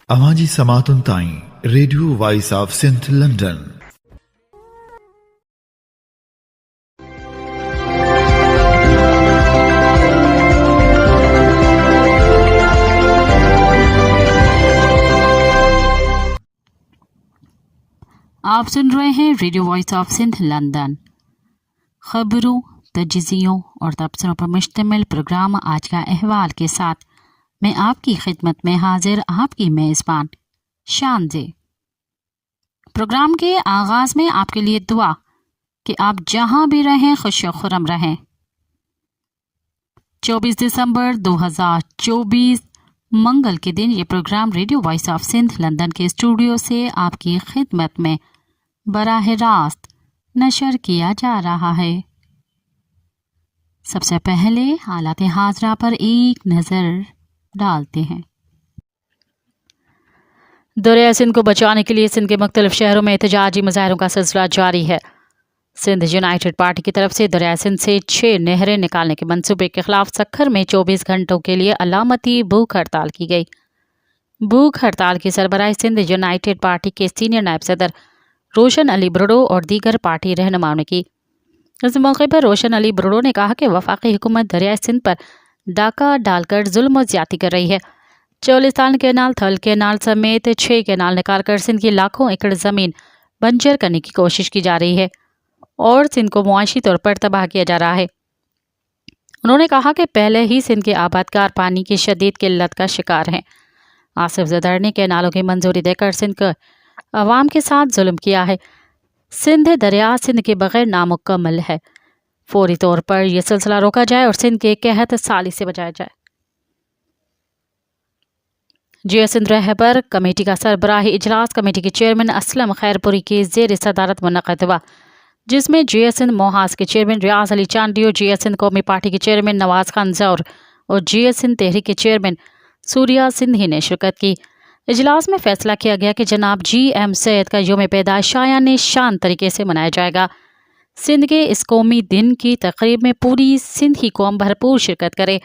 اواں سماعتن تائیں radio voice of Sindh London. آپ سن رہے ہیں radio voice of Sindh London. خبروں، تجزیوں اور تبصروں پر مشتمل پروگرام آج کا احوال کے ساتھ میں آپ کی خدمت میں حاضر آپ کی میزبان شانزے۔ پروگرام کے آغاز میں آپ کے لیے دعا کہ آپ جہاں بھی رہیں خوش و خرم رہیں۔ 24 دسمبر 2024 منگل کے دن یہ programme radio voice of Sindh London کے اسٹوڈیو سے آپ کی خدمت میں براہ راست نشر کیا جا رہا ہے۔ سب سے پہلے حالات حاضرہ پر ایک نظر ڈالتے ہیں۔ دریائے سندھ کو بچانے کے لیے سندھ کے مختلف شہروں میں احتجاجی مظاہروں کا سلسلہ جاری ہے۔ سندھ یونائیٹڈ پارٹی کی طرف سے دریائے سندھ سے 6 نہریں نکالنے کے منصوبے کے خلاف سکھر میں 24 گھنٹوں کے لیے علامتی بھوک ہڑتال کی گئی۔ بھوک ہڑتال کی سربراہی سندھ یونائیٹڈ پارٹی کے سینئر نائب صدر روشن علی برڑو اور دیگر پارٹی رہنماؤں نے کی۔ اس موقع پر روشن علی برڑو نے کہا کہ وفاقی حکومت دریائے سندھ پر ڈاکہ ڈال کر ظلم و زیادتی کر رہی ہے۔ چولستان کینال، تھل کینال سمیت 6 کینال نکال کر سندھ کی لاکھوں ایکڑ زمین بنجر کرنے کی کوشش کی جا رہی ہے اور سندھ کو معاشی طور پر تباہ کیا جا رہا ہے۔ انہوں نے کہا کہ پہلے ہی سندھ کے آبادکار پانی کی شدید قلت کا شکار ہیں۔ آصف زرداری نے کینالوں کی منظوری دے کر سندھ کے عوام کے ساتھ ظلم کیا ہے۔ سندھ دریا سندھ کے بغیر نامکمل ہے۔ فوری طور پر یہ سلسلہ روکا جائے اور سندھ کے قحط سالی سے بچایا جائے۔ جی ایس سندھ رہبر کمیٹی کا سربراہی اجلاس کمیٹی کے چیئرمین اسلم خیرپوری کی زیر صدارت منعقد ہوا، جس میں جی ایس سندھ محاذ کے چیئرمین ریاض علی چانڈیو، جی ایس سندھ قومی پارٹی کے چیئرمین نواز خان زور اور جی ایس سندھ تحریک کے چیئرمین سوریا سندھی نے شرکت کی۔ اجلاس میں فیصلہ کیا گیا کہ جناب جی ایم سید کا یوم پیدائش شایان شان طریقے سے منایا جائے گا۔ سندھ کے اس قومی دن کی تقریب میں پوری سندھی قوم بھرپور شرکت کرے۔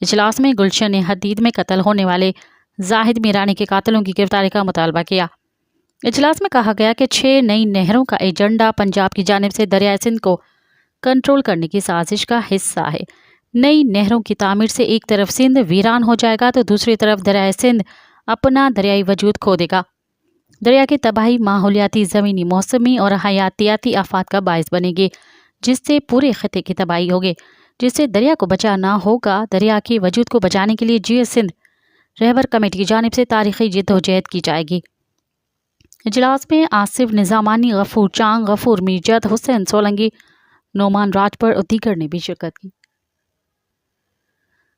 اجلاس میں گلشن حدید میں قتل ہونے والے زاہد میرانی کے قاتلوں کی گرفتاری کا مطالبہ کیا۔ اجلاس میں کہا گیا کہ 6 نئی نہروں کا ایجنڈا پنجاب کی جانب سے دریائے سندھ کو کنٹرول کرنے کی سازش کا حصہ ہے۔ نئی نہروں کی تعمیر سے ایک طرف سندھ ویران ہو جائے گا تو دوسری طرف دریائے سندھ اپنا دریائی وجود کھو دے گا۔ دریا کی تباہی ماحولیاتی، زمینی، موسمی اور حیاتیاتی آفات کا باعث بنے گی، جس سے پورے خطے کی تباہی ہوگی، جس سے دریا کو بچانا ہوگا۔ دریا کے وجود کو بچانے کے لیے جی ایس سندھ رہبر کمیٹی کی جانب سے تاریخی جدوجہد کی جائے گی۔ اجلاس میں آصف نظامانی، غفور چانگ، غفور میرجد، حسین سولنگی، نعمان راجپر اور دیگر نے بھی شرکت کی۔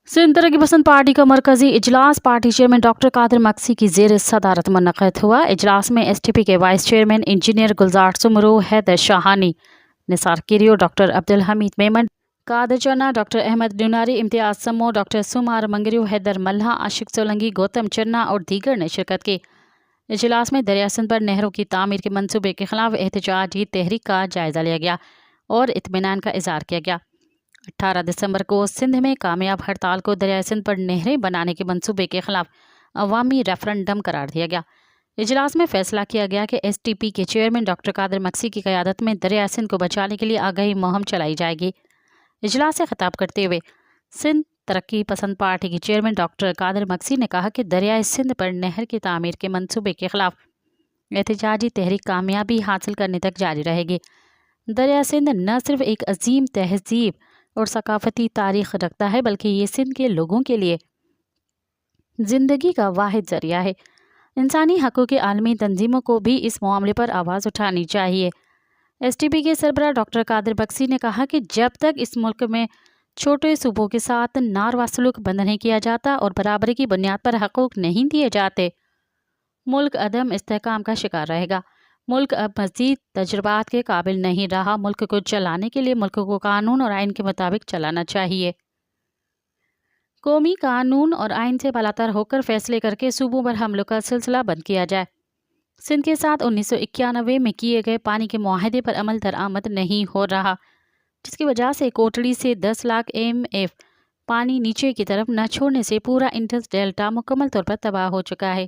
سندھ ترقی پسند پارٹی کا مرکزی اجلاس پارٹی چیئرمین ڈاکٹر قادر مکسی کی زیر صدارت منعقد ہوا۔ اجلاس میں ایس ٹی پی کے وائس چیئرمین انجینئر گلزار سمرو، حیدر شاہانی، نثار کیریو، ڈاکٹر عبدالحمید میمن، قادر چنا، ڈاکٹر احمد ڈوناری، امتیاز سمو، ڈاکٹر سمار منگریو، حیدر ملہ، عاشق سولنگی، گوتم چنا اور دیگر نے شرکت کی۔ اجلاس میں دریا سندھ پر نہروں کی تعمیر کے منصوبے کے خلاف احتجاجی تحریک کا جائزہ لیا گیا اور اطمینان کا اظہار کیا گیا۔ 18 دسمبر کو سندھ میں کامیاب ہڑتال کو دریائے سندھ پر نہریں بنانے کے منصوبے کے خلاف عوامی ریفرنڈم قرار دیا گیا۔ اجلاس میں فیصلہ کیا گیا کہ ایس ٹی پی کے چیئرمین ڈاکٹر قادر مکسی کی قیادت میں دریائے سندھ کو بچانے کے لیے آگاہی مہم چلائی جائے گی۔ اجلاس سے خطاب کرتے ہوئے سندھ ترقی پسند پارٹی کے چیئرمین ڈاکٹر قادر مکسی نے کہا کہ دریائے سندھ پر نہر کی تعمیر کے منصوبے کے خلاف احتجاجی تحریک کامیابی حاصل کرنے تک جاری رہے گی۔ دریائے سندھ نہ صرف ایک عظیم تہذیب اور ثقافتی تاریخ رکھتا ہے، بلکہ یہ سندھ کے لوگوں کے لیے زندگی کا واحد ذریعہ ہے۔ انسانی حقوق کی عالمی تنظیموں کو بھی اس معاملے پر آواز اٹھانی چاہیے۔ ایس ٹی پی کے سربراہ ڈاکٹر قادر مکسی نے کہا کہ جب تک اس ملک میں چھوٹے صوبوں کے ساتھ ناروا سلوک بند نہیں کیا جاتا اور برابری کی بنیاد پر حقوق نہیں دیے جاتے، ملک عدم استحکام کا شکار رہے گا۔ ملک اب مزید تجربات کے قابل نہیں رہا۔ ملک کو چلانے کے لیے ملک کو قانون اور آئین کے مطابق چلانا چاہیے۔ قومی قانون اور آئین سے بالاتر ہو کر فیصلے کر کے صوبوں پر حملوں کا سلسلہ بند کیا جائے۔ سندھ کے ساتھ 1991 میں کیے گئے پانی کے معاہدے پر عمل درآمد نہیں ہو رہا، جس کی وجہ سے کوٹڑی سے 10 لاکھ ایم ایف پانی نیچے کی طرف نہ چھوڑنے سے پورا انڈس ڈیلٹا مکمل طور پر تباہ ہو چکا ہے۔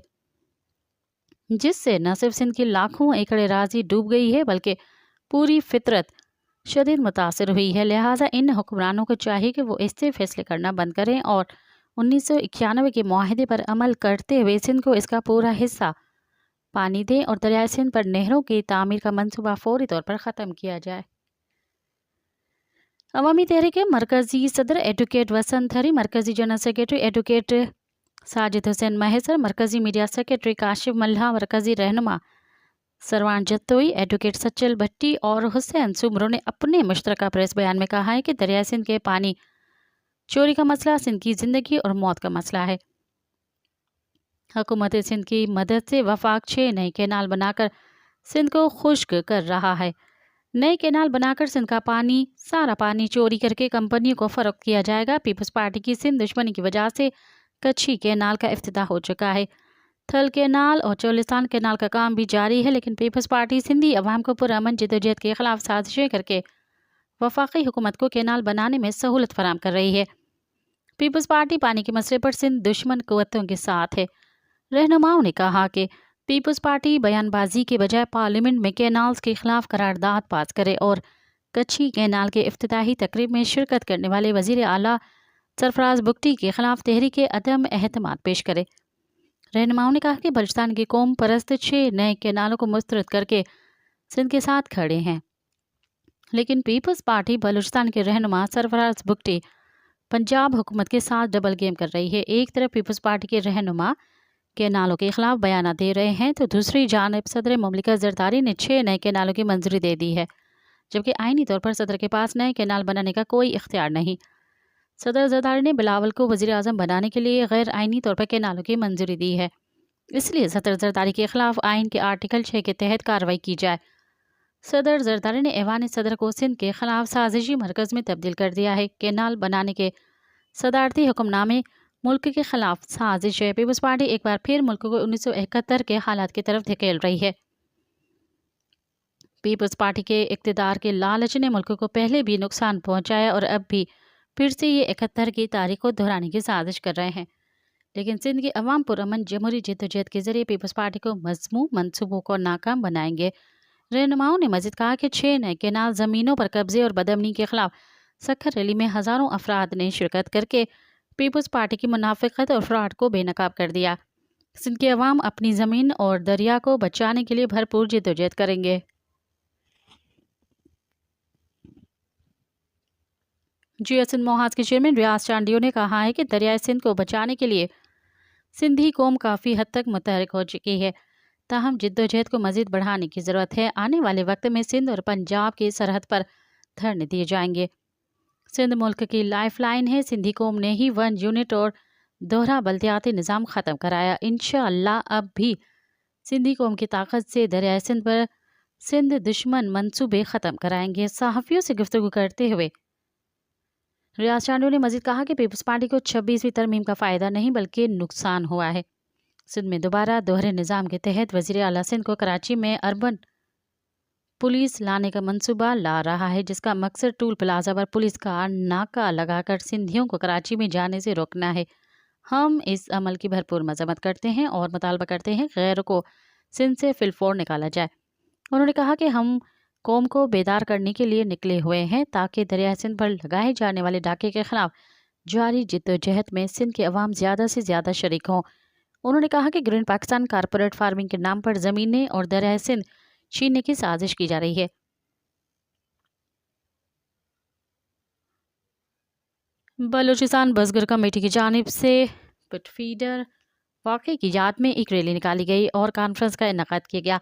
جس سے نہ صرف سندھ کی لاکھوں ایکڑ اراضی ڈوب گئی ہے بلکہ پوری فطرت شدید متاثر ہوئی ہے۔ لہٰذا ان حکمرانوں کو چاہیے کہ وہ اس سے فیصلے کرنا بند کریں اور 1991 کے معاہدے پر عمل کرتے ہوئے سندھ کو اس کا پورا حصہ پانی دیں اور دریائے سندھ پر نہروں کی تعمیر کا منصوبہ فوری طور پر ختم کیا جائے۔ عوامی تحریک مرکزی صدر ایڈوکیٹ وسنت ہری، مرکزی جنرل سیکرٹری ایڈوکیٹ ساجد حسین مہیسر، مرکزی میڈیا سیکرٹری کاشف ملہا، مرکزی رہنما سروان جتوئی، ایڈوکیٹ سچل بھٹی اور حسین سمرو نے اپنے مشترکہ پریس بیان میں کہا ہے کہ دریائے سندھ کے پانی چوری کا مسئلہ سندھ کی زندگی اور موت کا مسئلہ ہے۔ حکومت سندھ کی مدد سے وفاق 6 نئے کینال بنا کر سندھ کو خشک کر رہا ہے۔ نئے کینال بنا کر سندھ کا سارا پانی چوری کر کے کمپنیوں کو فروخت کیا جائے گا۔ پیپلز پارٹی کی سندھ دشمنی کی وجہ سے کچھی کینال کا افتتاح ہو چکا ہے۔ تھل کینال اور چولستان کینال کا کام بھی جاری ہے، لیکن پیپلز پارٹی سندھی عوام کو پرامن جدوجہد کے خلاف سازشیں کر کے وفاقی حکومت کو کینال بنانے میں سہولت فراہم کر رہی ہے۔ پیپلز پارٹی پانی کے مسئلے پر سندھ دشمن قوتوں کے ساتھ ہے۔ رہنماؤں نے کہا کہ پیپلز پارٹی بیان بازی کے بجائے پارلیمنٹ میں کینالز کے خلاف قرارداد پاس کرے اور کچھی کینال کے افتتاحی تقریب میں شرکت کرنے والے وزیر اعلیٰ سرفراز بگٹی کے خلاف تحریک عدم اعتماد پیش کرے۔ رہنماؤں نے کہا کہ بلوچستان کی قوم پرست 6 نئے کینالوں کو مسترد کر کے سندھ کے ساتھ کھڑے ہیں، لیکن پیپلز پارٹی بلوچستان کے رہنما سرفراز بگٹی پنجاب حکومت کے ساتھ ڈبل گیم کر رہی ہے۔ ایک طرف پیپلز پارٹی کے رہنما کینالوں کے خلاف بیانات دے رہے ہیں تو دوسری جانب صدر مملکت زرداری نے 6 نئے کینالوں کی منظوری دے دی ہے، جبکہ آئینی طور پر صدر کے پاس نئے کینال بنانے کا کوئی اختیار نہیں۔ صدر زرداری نے بلاول کو وزیر اعظم بنانے کے لیے غیر آئینی طور پر کینالوں کی منظوری دی ہے، اس لیے صدر زرداری کے خلاف آئین کے آرٹیکل 6 کے تحت کارروائی کی جائے۔ صدر زرداری نے ایوان صدر کو سندھ کے خلاف سازشی مرکز میں تبدیل کر دیا ہے۔ کینال بنانے کے صدارتی حکم نامے ملک کے خلاف سازش ہے۔ پیپلز پارٹی ایک بار پھر ملک کو 1971 کے حالات کی طرف دھکیل رہی ہے۔ پیپلز پارٹی کے اقتدار کے لالچ نے ملک کو پہلے بھی نقصان پہنچایا اور اب بھی پھر سے یہ 71 کی تاریخ کو دہرانے کی سازش کر رہے ہیں، لیکن سندھ کے عوام پرامن جمہوری جدوجہد کے ذریعے پیپلز پارٹی کو مذموم منصوبوں کو ناکام بنائیں گے۔ رہنماؤں نے مزید کہا کہ 6 نئے کینال زمینوں پر قبضے اور بدامنی کے خلاف سکھر ریلی میں ہزاروں افراد نے شرکت کر کے پیپلز پارٹی کی منافقت اور فراڈ کو بے نقاب کر دیا۔ سندھ کے عوام اپنی زمین اور دریا کو بچانے کے لیے بھرپور جدوجہد کریں گے۔ جی ایس سندھ محاذ کے چیئرمین ریاض چانڈیو نے کہا ہے کہ دریائے سندھ کو بچانے کے لیے سندھی قوم کافی حد تک متحرک ہو چکی ہے، تاہم جدوجہد کو مزید بڑھانے کی ضرورت ہے۔ آنے والے وقت میں سندھ اور پنجاب کی سرحد پر دھرنے دیے جائیں گے۔ سندھ ملک کی لائف لائن ہے۔ سندھی قوم نے ہی 1 یونٹ اور دوہرا بلدیاتی نظام ختم کرایا۔ انشاءاللہ اب بھی سندھی قوم کی طاقت سے دریائے سندھ پر سندھ دشمن منصوبے ختم کرائیں گے۔ صحافیوں سے گفتگو کرتے ہوئے ریاض چانڈیو نے مزید کہا کہ پیپلز پارٹی کو 26ویں ترمیم کا فائدہ نہیں بلکہ نقصان ہوا ہے۔ سندھ میں دوبارہ دوہرے نظام کے تحت وزیر اعلیٰ سندھ کو کراچی میں اربن پولیس لانے کا منصوبہ لا رہا ہے، جس کا مقصد ٹول پلازا پر پولیس کا ناکہ لگا کر سندھیوں کو کراچی میں جانے سے روکنا ہے۔ ہم اس عمل کی بھرپور مذمت کرتے ہیں اور مطالبہ کرتے ہیں کہ غیروں کو سندھ سے فی الفور نکالا جائے۔ انہوں نے کہا کہ ہم قوم کو بیدار کرنے کے لیے نکلے ہوئے ہیں تاکہ دریائے سندھ پر لگائے جانے والے ڈاکے کے خلاف جاری جدوجہد میں سندھ کے عوام زیادہ سے زیادہ شریک ہوں۔ انہوں نے کہا کہ گرین پاکستان کارپوریٹ فارمنگ کے نام پر زمینیں اور دریائے سندھ چھیننے کی سازش کی جا رہی ہے۔ بلوچستان بزگر کمیٹی کی جانب سے پٹ فیڈر واقعے کی یاد میں ایک ریلی نکالی گئی اور کانفرنس کا انعقاد کیا گیا۔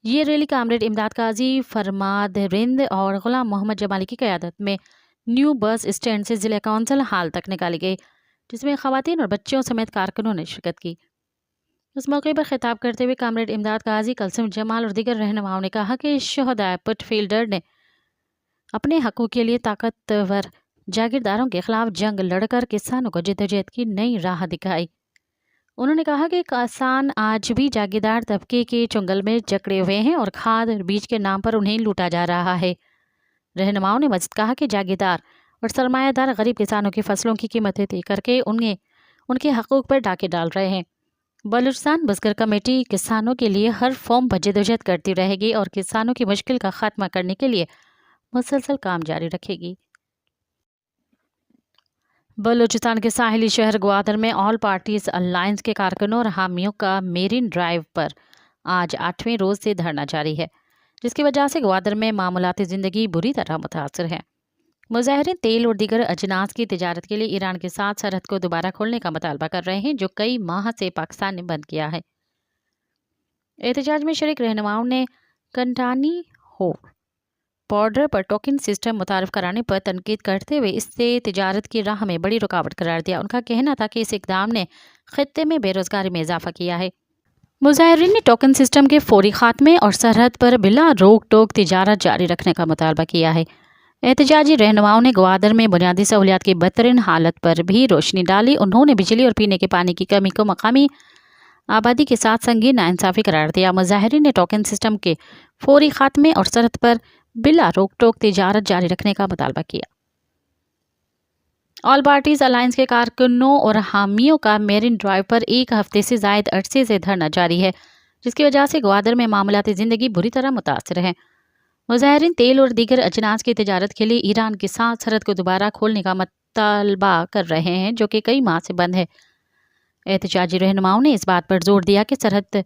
یہ ریلی کامریڈ امداد قاضی فرماد رند اور غلام محمد جمالی کی قیادت میں نیو بس اسٹینڈ سے ضلع کونسل ہال تک نکالی گئی، جس میں خواتین اور بچوں سمیت کارکنوں نے شرکت کی۔ اس موقع پر خطاب کرتے ہوئے کامریڈ امداد قاضی کلثم جمال اور دیگر رہنماؤں نے کہا کہ شہدائے پٹ فیلڈر نے اپنے حقوق کے لیے طاقتور جاگیرداروں کے خلاف جنگ لڑ کر کسانوں کو جدوجہد کی نئی راہ دکھائی۔ انہوں نے کہا کہ کسان آج بھی جاگیردار طبقے کے چنگل میں جکڑے ہوئے ہیں اور کھاد اور بیج کے نام پر انہیں لوٹا جا رہا ہے۔ رہنماؤں نے مزید کہا کہ جاگیردار اور سرمایہ دار غریب کسانوں کی فصلوں کی قیمتیں طے کر کے ان کے حقوق پر ڈاکے ڈال رہے ہیں۔ बलूचिस्तान बस्कर कमेटी किसानों के लिए हर फॉर्म पर जदोजहद करती रहेगी और किसानों की मुश्किल का खात्मा करने के लिए मुसलसल काम जारी रखेगी। बलूचिस्तान के साहिली शहर ग्वादर में ऑल पार्टीज अलायंस के कारकुनों और हामियों का मेरीन ड्राइव पर आज 8वें रोज से धरना जारी है, जिसकी वजह से ग्वादर में मामूलाती जिंदगी बुरी तरह मुतासर है। मुजाहिरीन तेल और दीगर अजनास की तिजारत के लिए ईरान के साथ सरहद को दोबारा खोलने का मुतालबा कर रहे हैं, जो कई माह से पाकिस्तान ने बंद किया है। एहतजाज में शरीक रहनुमाओं ने कंटानी हो बॉर्डर पर टोकन सिस्टम मुतारफ कराने पर तनकीद करते हुए इससे तिजारत की राह में बड़ी रुकावट करार दिया। उनका कहना था कि इस इकदाम ने खित्ते में बेरोजगारी में इजाफा किया है। मुजाहिरीन ने टोकन सिस्टम के फौरी खात्मे और सरहद पर बिला रोक टोक तिजारत जारी रखने का मुतालबा किया है। एहतजाजी रहनुमाओं ने ग्वादर में बुनियादी सहूलियात की बदतरीन हालत पर भी रोशनी डाली। उन्होंने बिजली और पीने के पानी की कमी को मकामी आबादी के साथ संगीन नाइंसाफी करार दिया। मुजाहिरीन ने टोकन सिस्टम के फौरी खात्मे और सरहद पर बिला रोक टोक तिजारत जारी रखने का मुतालबा किया। ऑल पार्टीज अलायंस के कारकुनों और हामियों का मेरीन ड्राइव पर एक हफ्ते से जायद अरसे से धरना जारी है, जिसकी वजह से ग्वादर में मामूलाती जिंदगी बुरी तरह मुतासर है। मुजाहिरीन तेल और दीगर अजनास की तिजारत के लिए ईरान के साथ सरहद को दोबारा खोलने का मुतालबा कर रहे हैं, जो कि कई माह से बंद है। एहतजाजी रहनुमाओं ने इस बात पर जोर दिया कि सरहद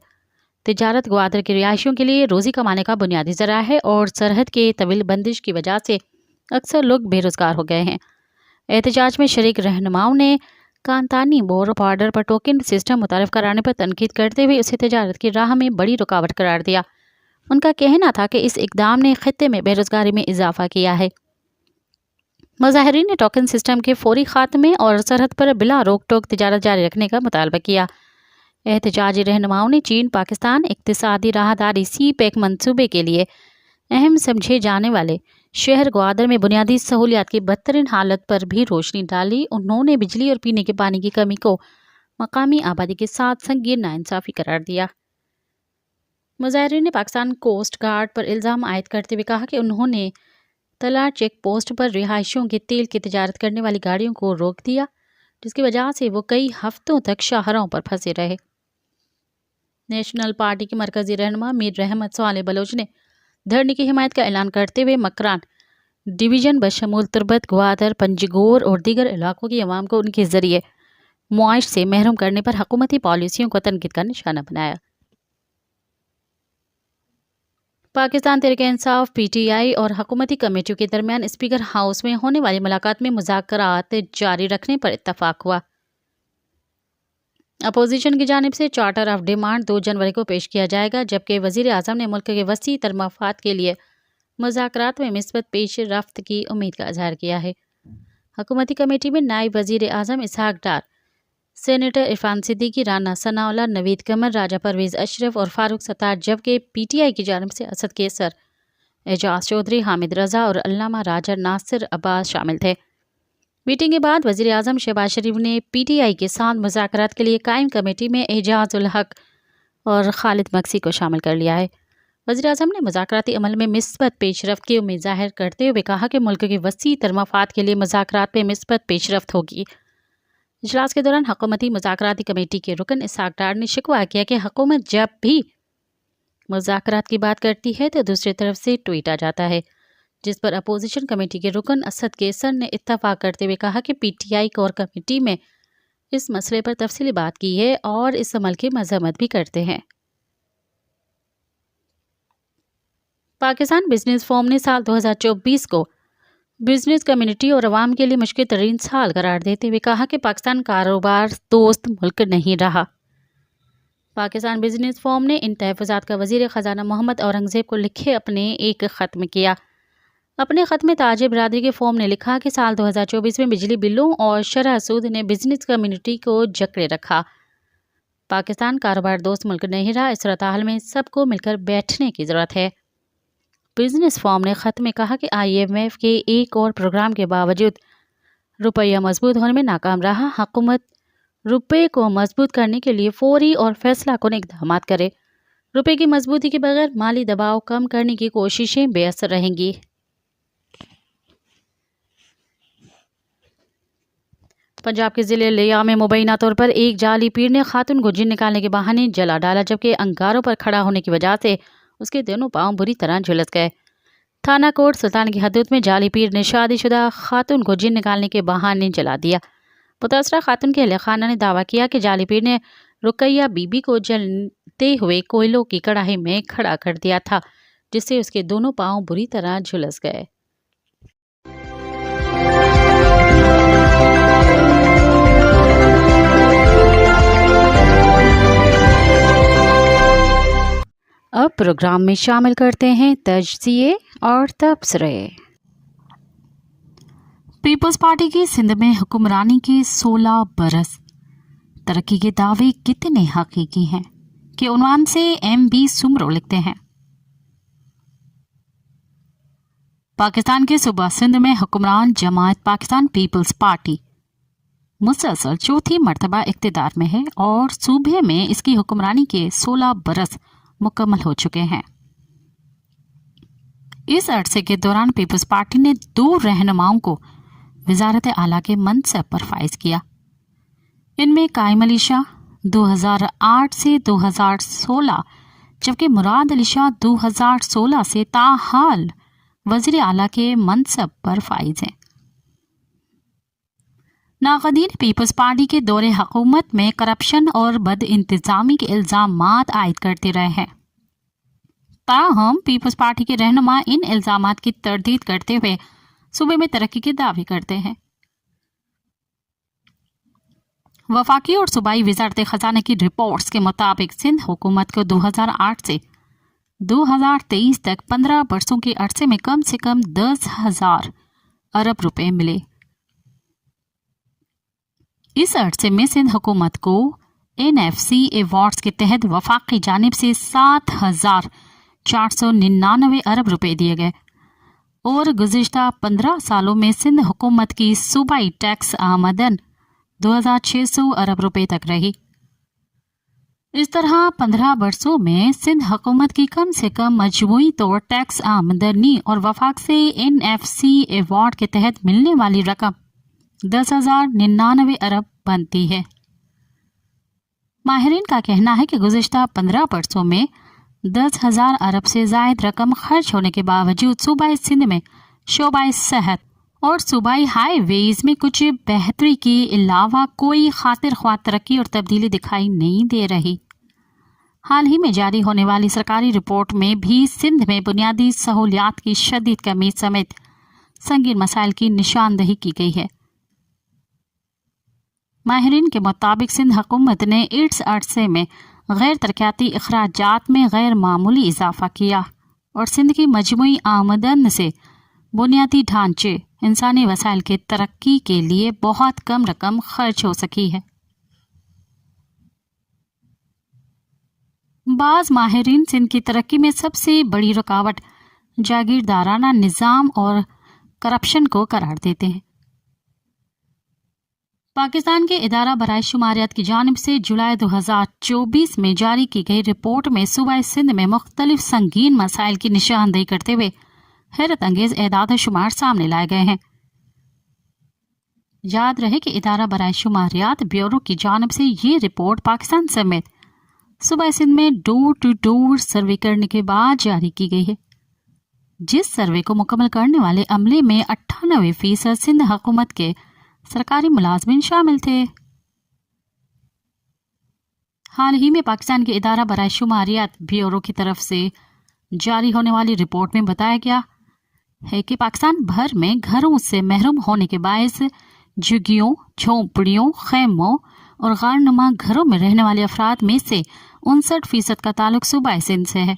तिजारत ग्वादर के रिहायशियों के लिए रोजी कमाने का बुनियादी जरा है और सरहद के तवील बंदिश की वजह से अक्सर लोग बेरोजगार हो गए हैं। एहतजाज में शरीक रहनुमाओं ने कांतानी बॉर्डर पर टोकन सिस्टम मुतारफ कराने पर तनकीद करते हुए उसे तिजारत की राह में बड़ी रुकावट करार दिया। उनका कहना था कि इस इकदाम ने खित्ते में बेरोजगारी में इजाफा किया है। मुजाहिरीन ने टोकन सिस्टम के फौरी खात्मे और सरहद पर बिला रोक टोक तिजारत जारी रखने का मुतालबा किया। एहतजाजी रहनुमाओं ने चीन पाकिस्तान इक्तिसादी राहदारी CPEC मंसूबे के लिए अहम समझे जाने वाले शहर ग्वादर में बुनियादी सहूलियात की बदतरीन हालत पर भी रोशनी डाली। उन्होंने बिजली और पीने के पानी की कमी को मकामी आबादी के साथ संगीन नाइंसाफी करार दिया। मुजाहिरीन ने पाकिस्तान कोस्ट गार्ड पर इल्ज़ाम आयद करते हुए कहा कि उन्होंने तला चेक पोस्ट पर रिहायशियों के तेल की तिजारत करने वाली गाड़ियों को रोक दिया, जिसकी वजह से वो कई हफ्तों तक शाहराहों पर फंसे रहे। नेशनल पार्टी के मरकजी रहनुमा मीर रहमत साले बलोच ने धरने की हिमायत का ऐलान करते हुए मकरान डिवीज़न बशमूल तुर्बत, ग्वादर, पंजगोर और दीगर इलाकों की अवाम को उनके जरिए मुआइश से महरूम करने पर हुकूमती पॉलिसियों को तनकीद का निशाना बनाया। पाकिस्तान तहरीक इंसाफ PTI और हुकूमती कमेटियों के दरमियान स्पीकर हाउस में होने वाली मुलाकात में मुज़ाकरात जारी रखने पर इत्तफाक हुआ। अपोजिशन की जानिब से चार्टर ऑफ डिमांड 2 जनवरी को पेश किया जाएगा, जबकि वज़ीर आज़म ने मुल्क के वसी तर मफाद के लिए मुज़ाकरात में मिस्बत पेश रफ्त की उम्मीद का इजहार किया है। हुकूमती कमेटी में नायब वज़ीर आज़म इसहाक डार, सेनेटर इरफान सिद्दीकी, राना सनाउल्लाह, नवीद कमर, राजा परवेज़ अशरफ और फारूक सत्तार, जबकि PTI की जानिब से असद केसर, एजाज चौधरी, हामिद रज़ा और अल्लामा राजा नासिर अब्बास शामिल थे। मीटिंग के बाद वज़ीर आज़म शहबाज शरीफ ने PTI के साथ मुज़ाकरात के लिए कायम कमेटी में एजाज उल हक और खालिद मक्सी को शामिल कर लिया है। वज़ीर आज़म ने मुज़ाकराती अमल में मिस्बत पेशरफ्त की उम्मीद ज़ाहिर करते हुए कहा कि मुल्क के वसी तर मफाद के लिए मुज़ाकरात में मिस्बत पेशरफ्त होगी। इजलास के दौरान हुकूमती मुज़ाकराती कमेटी के रुकन इसहाक डार ने शिकवा किया कि हुकूमत जब भी मुज़ाकरात की बात करती है तो दूसरी तरफ से ट्वीट आ जाता है, जिस पर अपोजिशन कमेटी के रुकन असद केसर ने इत्तफाक करते हुए कहा कि PTI कोर कमेटी में इस मसले पर तफसीली बात की है और इस अमल की मजम्मत भी करते हैं। पाकिस्तान बिजनेस फोरम ने साल 2024 को बिजनेस कम्युनिटी और अवाम के लिए मुश्किल तरीन साल करार देते हुए कहा कि पाकिस्तान कारोबार दोस्त मुल्क नहीं रहा। पाकिस्तान बिजनेस फोरम ने इन तहफ़्फ़ुज़ात का वज़ीर ख़जाना मोहम्मद औरंगज़ेब को लिखे अपने एक ख़त में किया। अपने ख़त में ताजिर बरादरी के फोरम ने लिखा कि साल 2024 में बिजली बिलों और शरह सूद ने बिजनेस कम्युनिटी को जकड़े रखा। पाकिस्तान कारोबार दोस्त मुल्क नहीं रहा। इस सूरत-ए-हाल में सबको मिलकर बैठने की ज़रूरत है। बिजनेस फॉर्म ने ख़त में कहा कि IMF के एक और प्रोग्राम के बावजूद रुपया मजबूत होने में नाकाम रहा। हुकूमत रुपये को मजबूत करने के लिए फौरी और फैसला कुन इक़दाम करे। रुपये की मजबूती के बगैर माली दबाव कम करने की कोशिशें बेअसर रहेंगी। पंजाब के ज़िले लिया में मुबैना तौर पर एक जाली पीर ने खातून को जिन निकालने के बहाने जला डाला, जबकि अंगारों पर खड़ा होने की वजह से उसके दोनों पांव बुरी तरह झुलस गए। थाना कोट सुल्तान की हदूद में जाली पीर ने शादीशुदा खातून को जिन निकालने के बहाने जला दिया। मुतासरा खातून के अहले खाना ने दावा किया कि जाली पीर ने रुकैया बीबी को जलते हुए कोयलों की कढ़ाई में खड़ा कर दिया था, जिससे उसके दोनों पांव बुरी तरह झुलस गए। अब प्रोग्राम में शामिल करते हैं तजज़िये और तबसरे। पीपल्स पार्टी की सिंध में हुक्मरानी के 16 बरस, तरक्की के दावे कितने हकीकी हैं के उन्वान से MB सुमरो लिखते हैं। पाकिस्तान के सूबा सिंध में हुक्मरान जमात पाकिस्तान पीपल्स पार्टी मुसलसल चौथी मर्तबा इख्तिदार में है और सूबे में इसकी हुक्मरानी के 16 बरस मुकम्मल हो चुके हैं। इस अरसे के दौरान पीपल्स पार्टी ने 2 रहनुमाओं को वजारत आला के मनसब पर फाइज किया। इनमें कायम अली शाह 2008 से 2016, जबकि मुराद अली शाह 2016 से ताहाल वजीर आला के मनसब पर फाइज हैं। नाक़दीन पीपल्स पार्टी के दौरे हुकूमत में करप्शन और बद इंतजामी के इल्ज़ामात आयद करते रहे हैं। ताहम पीपल्स पार्टी के रहनुमा इन इल्ज़ामात की तरदीद करते हुए सूबे में तरक्की के दावे करते हैं। वफाकी और सूबाई वज़ारत ख़ज़ाना की रिपोर्ट्स के मुताबिक सिंध हुकूमत को 2008 से 2023 तक 15 बरसों के अरसे में कम से कम 10,000 अरब रुपए मिले। इस अरसे में सिंध हुकूमत को NFC अवार्ड्स के तहत वफाकी जानिब से 7,499 अरब रुपए दिए गए और गुज़िश्ता 15 सालों में सिंध हुकूमत की सूबाई टैक्स आमदन 2,600 अरब रुपए तक रही। इस तरह 15 बरसों में सिंध हुकूमत की कम से कम मजमूई तौर टैक्स आमदनी और वफाक से NFC अवार्ड के तहत मिलने वाली रकम 10,099 अरब बनती है। माहिरीन का कहना है कि गुज़िश्ता 15 बरसों में 10,000 अरब से ज़ायद रकम खर्च होने के बावजूद सूबाई सिंध में शोबाई सेहत और सूबाई हाईवेज में कुछ बेहतरी के अलावा कोई खातिर ख्वाह तरक्की और तब्दीली दिखाई नहीं दे रही। हाल ही में जारी होने वाली सरकारी रिपोर्ट में भी सिंध में बुनियादी सहूलियात की शदीद कमी समेत संगीन मसाइल की निशानदही की गई है। माहिरीन के मुताबिक सिंध हुकूमत ने इस अरसे में गैर तरक्याती अखराजात में गैर मामूली इजाफा किया और सिंध की मजमूई आमदन से बुनियादी ढांचे इंसानी वसाइल के तरक्की के लिए बहुत कम रकम खर्च हो सकी है। बाज़ माहिरीन सिंध की तरक्की में सबसे बड़ी रुकावट जागीरदाराना निज़ाम और करप्शन को करार देते हैं। पाकिस्तान के इदारा बराए शुमारियात की जानिब से जुलाई 2024 में जारी की गई रिपोर्ट में सूबा सिंध में मुख्तलिफ संगीन मसाइल की निशानदेही करते हुए हैरत अंगेज एदाद शुमार सामने लाए गए हैं। याद रहे कि इदारा बराए शुमारियात ब्यूरो की जानिब से ये रिपोर्ट पाकिस्तान समेत सूबा सिंध में डोर टू डोर सर्वे करने के बाद जारी की गई है, जिस सर्वे को मुकम्मल करने वाले अमले में 98% सिंध हुकूमत के सरकारी मुलाजमिन शामिल थे। हाल ही में पाकिस्तान के इदारा बराए शुमारियात ब्यूरो की तरफ से जारी होने वाली रिपोर्ट में बताया गया है कि पाकिस्तान भर में घरों से महरूम होने के बायस झुग्गियों, झोंपड़ियों, खैमों और गारनुमा घरों में रहने वाले अफराद में से 59% का ताल्लुक सूबा सिंध से है।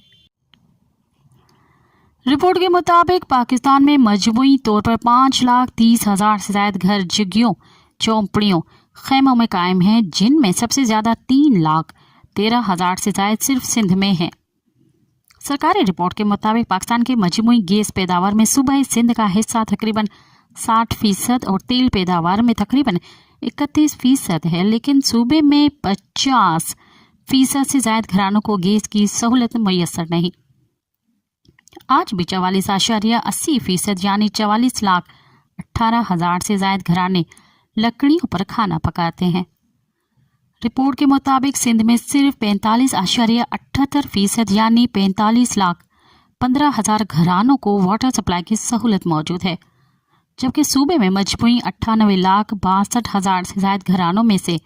रिपोर्ट के मुताबिक पाकिस्तान में मजमूई तौर पर 5,30,000 से ज्यादा घर झुग्गियों, झोंपड़ियों, खैमों में कायम हैं, जिनमें सबसे ज्यादा 3,13,000 से ज्यादा सिर्फ सिंध में है। सरकारी रिपोर्ट के मुताबिक पाकिस्तान के मजमूई गैस पैदावार में सूबा सिंध का हिस्सा तकरीबन 60% और तेल पैदावार में तकरीबन 31% है, लेकिन सूबे में 50% से ज्यादा घरानों को गैस की सहूलत मुयसर नहीं। आज भी 44.80% यानी 44,18,000 से ज्यादा घराने लकड़ियों पर खाना पकाते हैं। रिपोर्ट के मुताबिक सिंध में सिर्फ 45.78% यानी 45,15,000 घरानों को वाटर सप्लाई की सहूलत मौजूद है, जबकि सूबे में मजमूई 98,62,000 से ज्यादा घरानों में से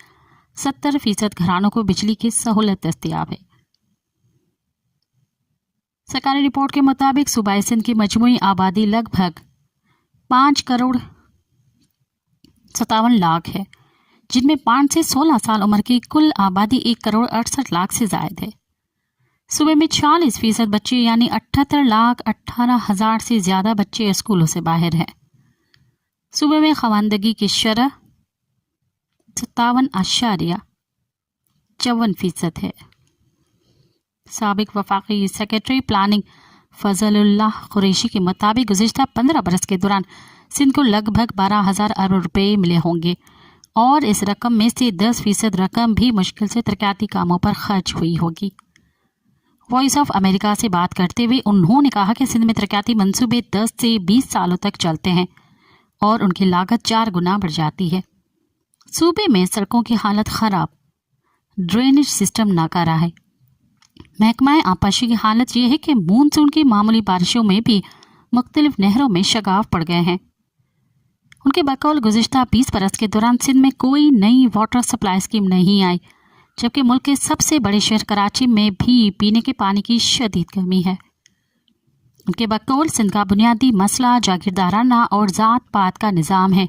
70% घरानों को बिजली की सहूलत दस्तयाब है। सरकारी रिपोर्ट के मुताबिक सूबा सिंध की मजमूई आबादी लगभग 5,57,00,000 है, जिनमें 5 से 16 साल उम्र की कुल आबादी 1,68,00,000 से जायद है। सूबे में 40% बच्चे यानी 78,18,000 से ज्यादा बच्चे स्कूलों से बाहर हैं। सूबे में खवानदगी की शरह 57.54% है। साबिक वफाकी सेक्रेटरी प्लानिंग फजलुल्लाह कुरैशी के मुताबिक गुज़िश्ता 15 बरस के दौरान सिंध को लगभग 12,000 अरब रुपए मिले होंगे और इस रकम में से 10% रकम भी मुश्किल से तरक्याती कामों पर खर्च हुई होगी। वॉइस ऑफ अमेरिका से बात करते हुए उन्होंने कहा कि सिंध में तरक्याती मंसूबे 10 से 20 सालों तक चलते हैं और उनकी लागत 4 गुना बढ़ जाती है। सूबे में सड़कों की हालत खराब, ड्रेनेज सिस्टम नाकारा है। महकमा आबपाशी की हालत यह है कि मानसून की मामूली बारिशों में भी मुख्तलिफ नहरों में शगाफ पड़ गए हैं। उनके बकौल गुज़िश्ता 20 बरस के दौरान सिंध में कोई नई वाटर सप्लाई स्कीम नहीं आई, जबकि मुल्क के सबसे बड़े शहर कराची में भी पीने के पानी की शदीद कमी है। उनके बकौल सिंध का बुनियादी मसला जागीरदाराना और ज़ात पात का निज़ाम है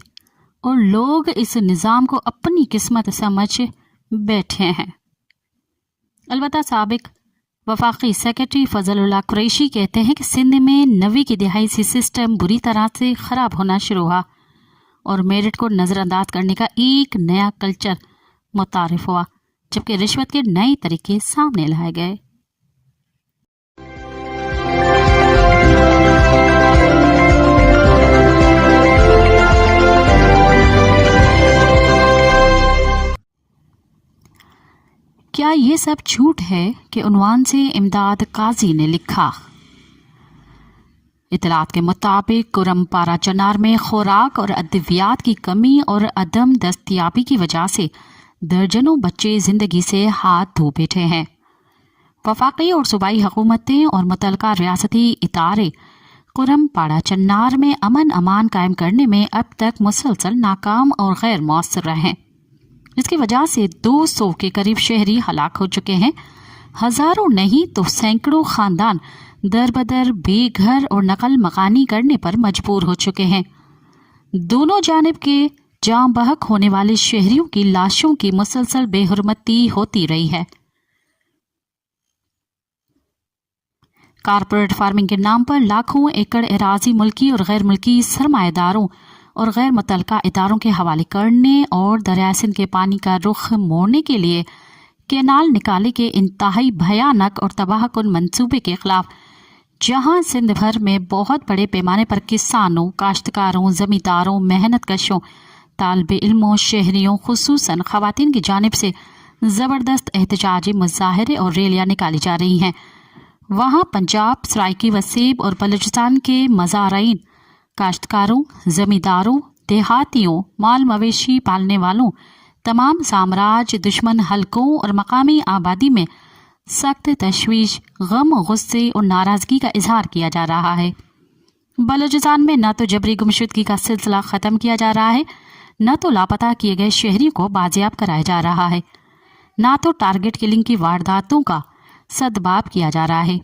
और लोग इस निज़ाम को अपनी किस्मत समझ बैठे हैं। अलबत्ता साबिक वफाकी सेक्रेटरी फजलुल्लाह कुरैशी कहते हैं कि सिंध में 90 की दिहाई से सिस्टम बुरी तरह से ख़राब होना शुरू हुआ और मेरिट को नज़रअंदाज करने का एक नया कल्चर मुतारिफ हुआ, जबकि रिश्वत के नए तरीके सामने लाए गए। क्या ये सब झूठ है कि उन्वान से इमदाद काजी ने लिखा। इतलात के मुताबिक कुरमपारा चनार में खुराक और अद्वियात की कमी और अदम दस्तयाबी की वजह से दर्जनों बच्चे जिंदगी से हाथ धो बैठे हैं। वफाकी और सूबाई हुकूमतें और मुतलका रियासती इदारे कुरमपारा चन्नार में अमन अमान कायम करने में अब तक मुसलसल नाकाम और गैर मौसर रहे हैं, जिसकी वजह से 200 के करीब शहरी हलाक हो चुके हैं। हजारों नहीं तो सैकड़ों खानदान दर बदर बेघर और नकल मकानी करने पर मजबूर हो चुके हैं। दोनों जानिब के जाम बहक होने वाले शहरियों की लाशों की मुसलसल बेहुरमती होती रही है। कारपोरेट फार्मिंग के नाम पर लाखों एकड़ एराजी मुल्की और गैर मुल्की सरमाएदारों और गैर मुतलका इदारों के हवाले करने और दरिया सिंध के पानी का रुख मोड़ने के लिए कैनाल निकाले के इंतहाई भयानक और तबाहकुन मंसूबे के खिलाफ, जहां सिंध भर में बहुत बड़े पैमाने पर किसानों, काश्तकारों, जमींदारों, मेहनत कशों, तालिबे इल्मों, शहरियों, खुसूसन खवातीन की जानिब से ज़बरदस्त एहतजाजी मुजाहरे और रैलियां निकाली जा रही हैं, वहां पंजाब, सराइकी वसीब और बलूचिस्तान के मज़ाराइन, काश्तकारों, जमींदारों, देहातियों, माल मवेशी पालने वालों, तमाम साम्राज्य, दुश्मन हलकों और मकामी आबादी में सख्त तशवीश, गम, गुस्से और नाराज़गी का इजहार किया जा रहा है। बलूचिस्तान में न तो जबरी गुमशुदगी का सिलसिला ख़त्म किया जा रहा है, न तो लापता किए गए शहरियों को बाजियाब कराया जा रहा है, न तो टारगेट किलिंग की वारदातों का सदबाब किया जा रहा है,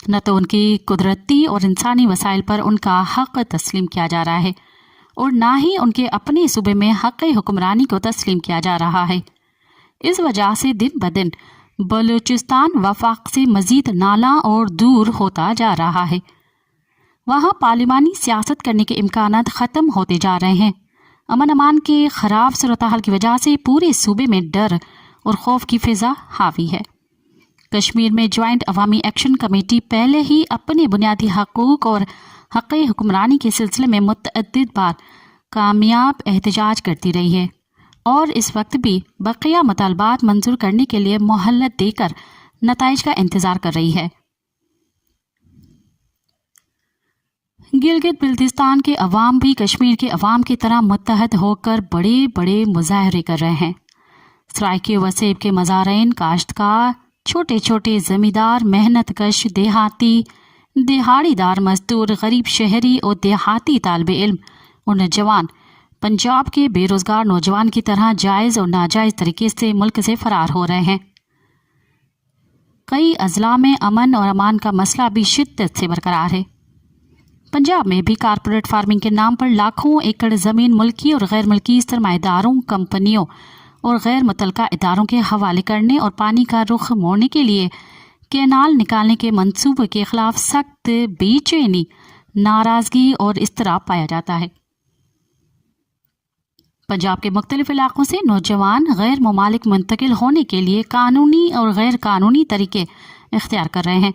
न तो उनकी कुदरती और इंसानी वसाइल पर उनका हक तस्लीम किया जा रहा है और ना ही उनके अपने सूबे में हक हुक्मरानी को तस्लीम किया जा रहा है। इस वजह से दिन ब दिन बलूचिस्तान वफाक से मजीद नाला और दूर होता जा रहा है। वहाँ पार्लिमानी सियासत करने के इम्कानात ख़त्म होते जा रहे हैं। अमन अमान के ख़राब सूरत-ए-हाल की वजह से पूरे सूबे में डर और खौफ की फ़िज़ा हावी है। कश्मीर में ज्वाइंट अवामी एक्शन कमेटी पहले ही अपने बुनियादी हकूक़ और हक़ हुक्मरानी के सिलसिले में मुतअद्दिद बार कामयाब एहतजाज करती रही है और इस वक्त भी बकिया मुतालबात मंजूर करने के लिए मोहलत देकर नताइज का इंतज़ार कर रही है। गिलगित बिल्तिस्तान के अवाम भी कश्मीर के अवाम की तरह मुत्तहद होकर बड़े बड़े मुजाहरे कर रहे हैं। सराइकी व सेब के मज़ारीन, काश्तकार, छोटे छोटे ज़मींदार, मेहनत कश देहाती, दिहाड़ीदार मजदूर, गरीब शहरी और देहाती तालिब इल्म और नौजवान पंजाब के बेरोज़गार नौजवान की तरह जायज़ और नाजायज़ तरीके से मुल्क से फ़रार हो रहे हैं। कई अजला में अमन और अमान का मसला भी शिद्दत से बरकरार है। पंजाब में भी कारपोरेट फार्मिंग के नाम पर लाखों एकड़ ज़मीन मुल्की और गैर मुल्की सरमाएदारों, कंपनियों और गैर मुतल्लका इदारों के हवाले करने और पानी का रुख मोड़ने के लिए कैनाल निकालने के मंसूबे के खिलाफ सख्त बेचैनी, नाराज़गी और इस्तराब पाया जाता है। पंजाब के मुख्तलिफ इलाकों से नौजवान गैर ममालिक मुंतकिल होने के लिए कानूनी और गैर कानूनी तरीके इख्तियार कर रहे हैं।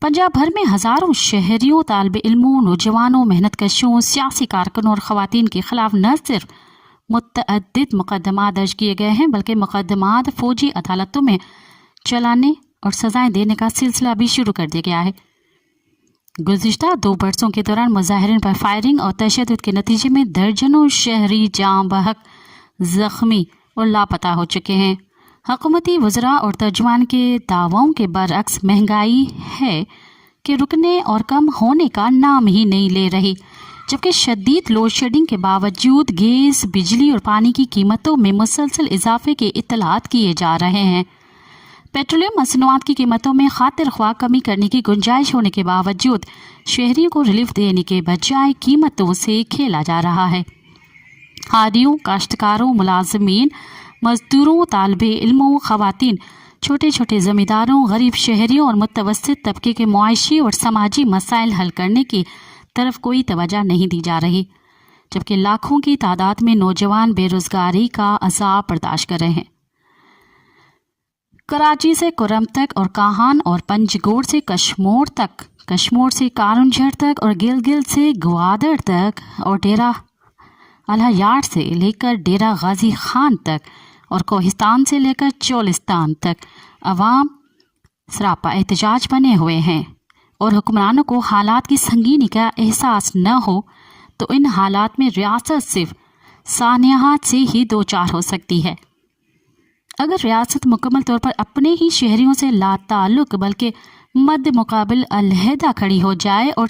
पंजाब भर में हज़ारों शहरियों, तालिब इल्मों, नौजवानों, मेहनत कशों, सियासी कारकुनों और ख़वातीन के खिलाफ न सिर्फ मुतअद्दिद मुकदमा दर्ज किए गए हैं, बल्कि मुकदमात फ़ौजी अदालतों में चलाने और सज़ाएं देने का सिलसिला भी शुरू कर दिया गया है। गुज़िश्ता 2 बरसों के दौरान मुजाहिरीन पर फायरिंग और तशद्दुद के नतीजे में दर्जनों शहरी जाँ बहक, ज़ख्मी और लापता हो चुके हैं। हुकूमती वज़रा और तर्जुमान के दावों के बरअक्स महंगाई है कि रुकने और कम होने का नाम ही नहीं ले रही, जबकि शदीद लोड शेडिंग के बावजूद गैस, बिजली और पानी की कीमतों में मुसलसल इजाफे के इत्तलात किए जा रहे हैं। पेट्रोलियम मसनूआत की कीमतों में खातिर ख्वाह कमी करने की गुंजाइश होने के बावजूद शहरियों को रिलीफ देने के बजाय कीमतों से खेला जा रहा है। हादियों, काश्तकारों, मुलाजमीन, मजदूरों, तालिबे इल्मों, ख़वातीन, छोटे छोटे ज़मींदारों, गरीब शहरियों और मुतवस्सित तबके के मुआशी और समाजी मसाइल हल करने की तरफ कोई तवज्जो नहीं दी जा रही, जबकि लाखों की तादाद में नौजवान बेरोज़गारी का अज़ाब बर्दाश्त कर रहे हैं। कराची से कुरम तक और काहान और पंजगोड़ से कश्मोर तक, कश्मोर से कारुंझर तक और गिलगित से ग्वादर तक और डेरा अलहयार से लेकर डेरा गाजी खान तक और कोहिस्तान से लेकर चोलिस्तान तक अवाम सरापा एहतजाज बने हुए हैं और हुक्मरानों को हालात की संगीनी का एहसास न हो तो इन हालात में रियासत सिर्फ सानियात से ही दो चार हो सकती है। अगर रियासत मुकम्मल तौर पर अपने ही शहरियों से लाताल्लुक बल्कि मद मुकाबिल अलहदा खड़ी हो जाए और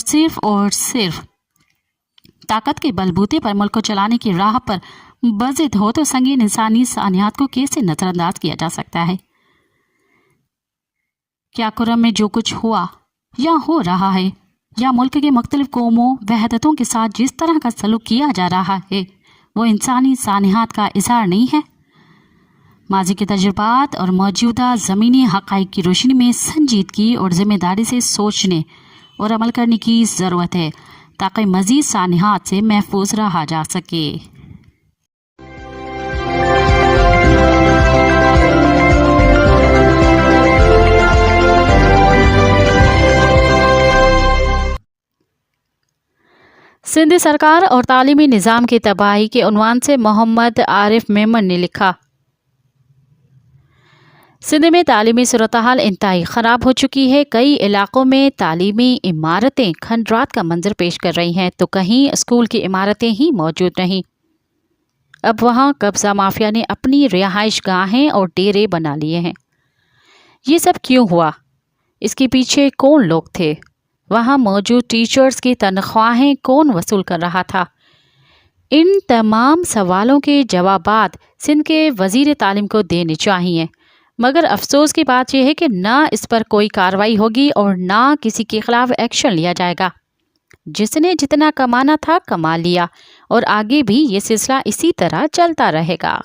सिर्फ ताकत के बलबूते पर मुल्क को चलाने की राह पर बज़िद हो तो संगीन इंसानी सानियात को कैसे नज़रअंदाज किया जा सकता है। क्या कुरम में जो कुछ हुआ या हो रहा है या मुल्क के मुख्तलिफ कौमों वहदतों के साथ जिस तरह का सलूक किया जा रहा है वो इंसानी सानियात का इज़हार नहीं है। माजी के तजुर्बात और मौजूदा ज़मीनी हक़ाइक़ की रोशनी में संजीदगी और ज़िम्मेदारी से सोचने और अमल करने की ज़रूरत है ताकि मज़ीद सानियात से महफूज रहा जा सके। सिंध सरकार और तालीमी निज़ाम की तबाही के उन्वान से मोहम्मद आरिफ मेमन ने लिखा, सिंध में तालीमी सूरत-हाल इंतहाई ख़राब हो चुकी है। कई इलाक़ों में तालीमी इमारतें खंडरात का मंजर पेश कर रही हैं तो कहीं स्कूल की इमारतें ही मौजूद नहीं। अब वहाँ कब्ज़ा माफिया ने अपनी रिहाइश गाहें और डेरे बना लिए हैं। ये सब क्यों हुआ? इसके पीछे कौन लोग थे? वहाँ मौजूद टीचर्स की तनख्वाहें कौन वसूल कर रहा था? इन तमाम सवालों के जवाबात सिंध के वज़ीर तालीम को देने चाहिए, मगर अफसोस की बात यह है कि ना इस पर कोई कार्रवाई होगी और ना किसी के खिलाफ एक्शन लिया जाएगा। जिसने जितना कमाना था कमा लिया और आगे भी ये सिलसिला इसी तरह चलता रहेगा।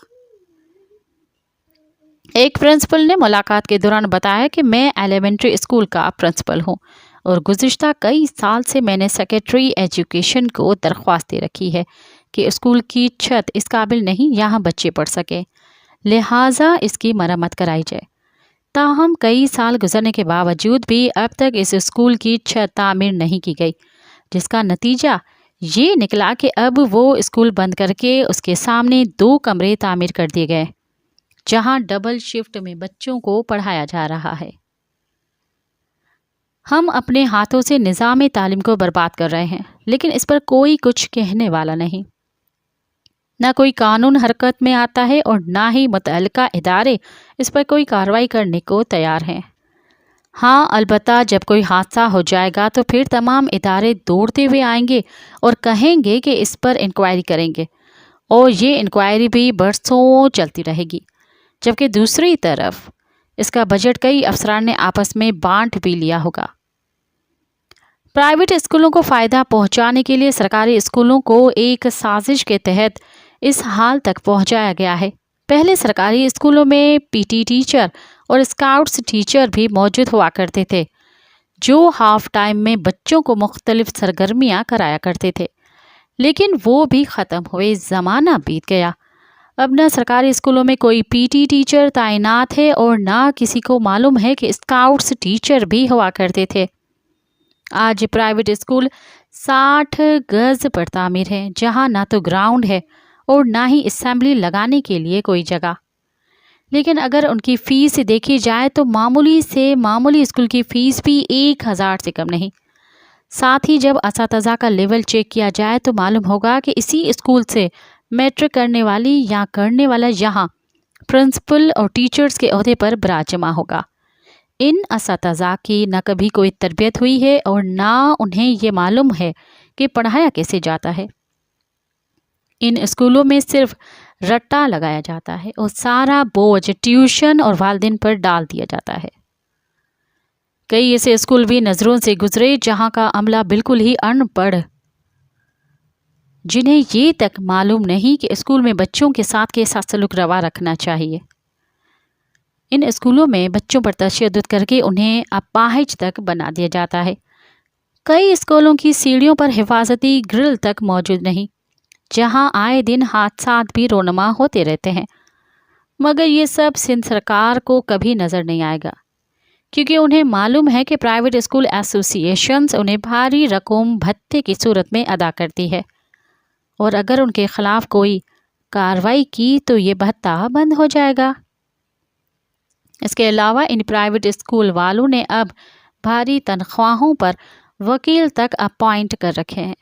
एक प्रिंसिपल ने मुलाकात के दौरान बताया कि मैं एलिमेंट्री स्कूल का प्रिंसिपल हूँ और गुज़िश्ता कई साल से मैंने सेक्रेटरी एजुकेशन को दरख्वास्त दे रखी है कि स्कूल की छत इस काबिल नहीं यहाँ बच्चे पढ़ सके, लिहाजा इसकी मरम्मत कराई जाए। ताहम कई साल गुजरने के बावजूद भी अब तक इस स्कूल की छत तामीर नहीं की गई, जिसका नतीजा ये निकला कि अब वो स्कूल बंद करके उसके सामने 2 कमरे तामीर कर दिए गए जहां डबल शिफ्ट में बच्चों को पढ़ाया जा रहा है। ہم اپنے ہاتھوں سے نظام تعلیم کو برباد کر رہے ہیں، لیکن اس پر کوئی کچھ کہنے والا نہیں۔ نہ کوئی قانون حرکت میں آتا ہے اور نہ ہی متعلقہ ادارے اس پر کوئی کارروائی کرنے کو تیار ہیں۔ ہاں، البتہ جب کوئی حادثہ ہو جائے گا تو پھر تمام ادارے دوڑتے ہوئے آئیں گے اور کہیں گے کہ اس پر انکوائری کریں گے، اور یہ انکوائری بھی برسوں چلتی رہے گی، جبکہ دوسری طرف اس کا بجٹ کئی افسران نے آپس میں بانٹ بھی لیا ہوگا۔ پرائیویٹ اسکولوں کو فائدہ پہنچانے کے لیے سرکاری اسکولوں کو ایک سازش کے تحت اس حال تک پہنچایا گیا ہے۔ پہلے سرکاری اسکولوں میں پی ٹی ٹیچر اور اسکاؤٹس ٹیچر بھی موجود ہوا کرتے تھے، جو ہاف ٹائم میں بچوں کو مختلف سرگرمیاں کرایا کرتے تھے، لیکن وہ بھی ختم ہوئے، زمانہ بیت گیا۔ اب نہ سرکاری اسکولوں میں کوئی پی ٹی ٹیچر تعینات ہے اور نہ کسی کو معلوم ہے کہ اسکاؤٹس ٹیچر بھی ہوا کرتے تھے۔ آج پرائیویٹ اسکول 60 گز پر تعمیر ہیں، جہاں نہ تو گراؤنڈ ہے اور نہ ہی اسمبلی لگانے کے لیے کوئی جگہ، لیکن اگر ان کی فیس دیکھی جائے تو معمولی سے معمولی اسکول کی فیس بھی 1000 سے کم نہیں۔ ساتھ ہی جب اساتذہ کا لیول چیک کیا جائے تو معلوم ہوگا کہ اسی اسکول سے میٹرک کرنے والی یا کرنے والا یہاں پرنسپل اور ٹیچرز کے عہدے پر براجمع ہوگا۔ ان اساتذہ کی نہ کبھی کوئی تربیت ہوئی ہے اور نہ انہیں یہ معلوم ہے کہ پڑھایا کیسے جاتا ہے۔ ان اسکولوں میں صرف رٹا لگایا جاتا ہے اور سارا بوجھ ٹیوشن اور والدین پر ڈال دیا جاتا ہے۔ کئی ایسے اسکول بھی نظروں سے گزرے جہاں کا عملہ بالکل ہی ان پڑھ، جنہیں یہ تک معلوم نہیں کہ اسکول میں بچوں کے ساتھ کیسا سلوک روا رکھنا چاہیے۔ ان اسکولوں میں بچوں پر تشدد کر کے انہیں اپاہج تک بنا دیا جاتا ہے۔ کئی اسکولوں کی سیڑھیوں پر حفاظتی گرل تک موجود نہیں، جہاں آئے دن حادثات بھی رونما ہوتے رہتے ہیں، مگر یہ سب سندھ سرکار کو کبھی نظر نہیں آئے گا، کیونکہ انہیں معلوم ہے کہ پرائیویٹ اسکول ایسوسی ایشنز انہیں بھاری رقم بھتے کی صورت میں ادا کرتی ہے، اور اگر ان کے خلاف کوئی کارروائی کی تو یہ بھتہ بند ہو جائے گا۔ اس کے علاوہ ان پرائیویٹ اسکول والوں نے اب بھاری تنخواہوں پر وکیل تک اپوائنٹ کر رکھے ہیں،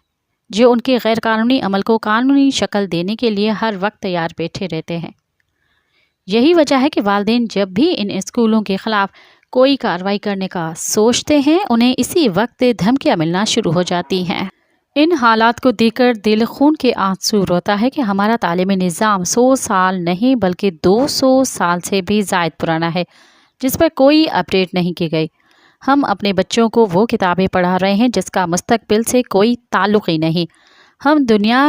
جو ان کے غیر قانونی عمل کو قانونی شکل دینے کے لیے ہر وقت تیار بیٹھے رہتے ہیں۔ یہی وجہ ہے کہ والدین جب بھی ان اسکولوں کے خلاف کوئی کارروائی کرنے کا سوچتے ہیں، انہیں اسی وقت دھمکیاں ملنا شروع ہو جاتی ہیں۔ ان حالات کو دیکھ کر دل خون کے آنسو روتا ہے کہ ہمارا تعلیمی نظام 100 سال نہیں بلکہ 200 سال سے بھی زائد پرانا ہے، جس پر کوئی اپڈیٹ نہیں کی گئی۔ ہم اپنے بچوں کو وہ کتابیں پڑھا رہے ہیں جس کا مستقبل سے کوئی تعلق ہی نہیں۔ ہم دنیا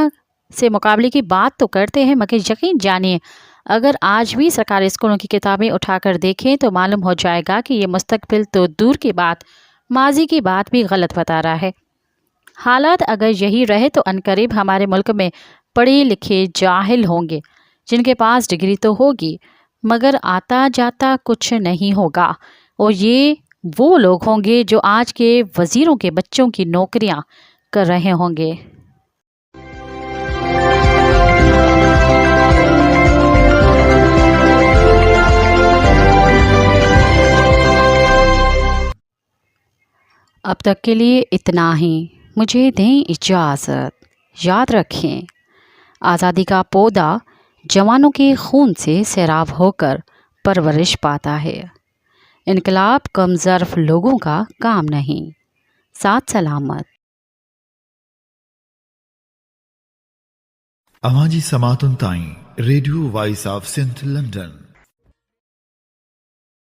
سے مقابلے کی بات تو کرتے ہیں، مگر یقین جانیے اگر آج بھی سرکاری اسکولوں کی کتابیں اٹھا کر دیکھیں تو معلوم ہو جائے گا کہ یہ مستقبل تو دور کی بات، ماضی کی بات بھی غلط بتا رہا ہے۔ حالات اگر یہی رہے تو عنقریب ہمارے ملک میں پڑھے لکھے جاہل ہوں گے، جن کے پاس ڈگری تو ہوگی مگر آتا جاتا کچھ نہیں ہوگا، اور یہ وہ لوگ ہوں گے جو آج کے وزیروں کے بچوں کی نوکریاں کر رہے ہوں گے۔ اب تک کے لیے اتنا ہی، مجھے دیں اجازت۔ یاد رکھیں، آزادی کا پودا جوانوں کے خون سے سیراب ہو کر پرورش پاتا ہے، انقلاب کم ظرف لوگوں کا کام نہیں۔ ساتھ سلامت۔ اواں جی سماعتن تائیں radio voice of Sindh London